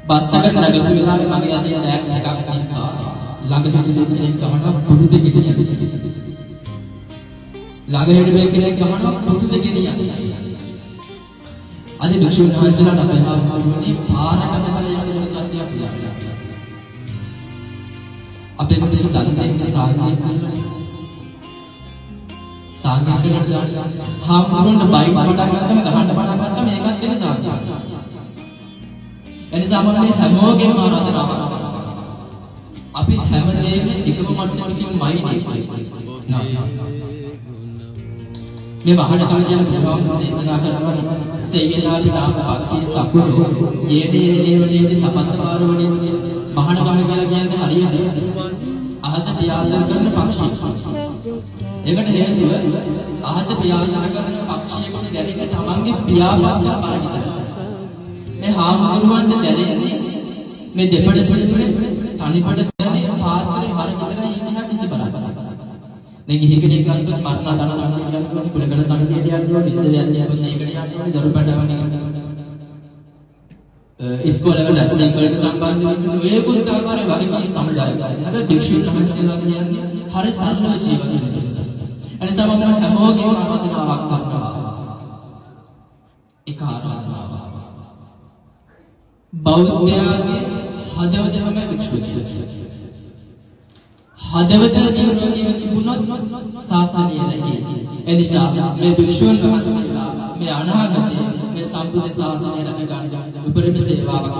Bus එකට නැගපු වෙලාවේ මගේ අතේ බෑග් එකක් තියෙනවා. ළඟ හිටපු කෙනෙක් ගහනවා පුරුදු ගෙනියන්න. ළඟ හිටපු කෙනෙක් ගහනවා පුරුදු ගෙනියන්න. අද භික්ෂුන් වහන්සේලාට අපේ ආවුනේ පාරකට බලය යන තත්ත්වයක් තියනවා. අපේ මිනිස්සු දන්නේ සාහිත්‍ය කියලා. සාහිත්‍ය හාමුදුරන්ට බයි වඩා ගන්නම ගහන්න බණ ගන්න මේකත් දෙන සාහිත්‍ය. එනිසා මම මේ හැමෝගෙම ආරාධනා කරනවා. අපි හැමදේම එකම මට්ටමකින්මයි නේ. මේ වහන කම කියන බුදුහාමුදුරුවෝ දේශනා කරනවා සේයලාලි නාම පක්ඛේ සපුරු යේදේවලේදී සපත්තවාරවලේ වහන කම කියලා කියන්නේ හරියට අහස පියාසන කරන පක්ෂියෙක්. ඒකට හේතුව අහස පියාසන කරන පක්ෂියෙකුට දැනෙන්නේ තමන්ගේ පියාපත් පාඩිතයි. මේ හාමුදුරුවන්ට දැනෙන්නේ මේ දෙපඩ සිරුරේ තනිපඩ සිරනේ පාත්‍රේ වර විතරයි ඉන්න කිසි බලයක්. මේ ගිහි කෙනෙක් ගත්තොත් මරණ ධන සංකේතයක් යනවා කුලකඩ සංකේතයක් යනවා විශ්වවිද්‍යාලයක් යනවා ඒකට යනවා දරුපඩ වගේ ඉස්කෝලේ වල ඇස්සින් වලට සම්බන්ධ වෙන ඒකුත් ආකාරයේ වගේ සමුදායක්. හැබැයි භික්ෂුන් වහන්සේලා කියන්නේ හරි සරල ජීවිත විදිහට. එනිසා මම හැමෝගෙම ආරාධනාවක් කරනවා. ඒක ආරාධනාවක්. බෞද්ධයාගේ හදවතම භික්ෂුව කියලා. හදවත නිරෝගීව තිබුණොත් සාසනය නැහැ. එනිසා මේ භික්ෂුන් වහන්සේලා මේ අනාගතයේ මේ සම්පූර්ණ ශාසනය රැක ගන්න උපරිම සේවාවක්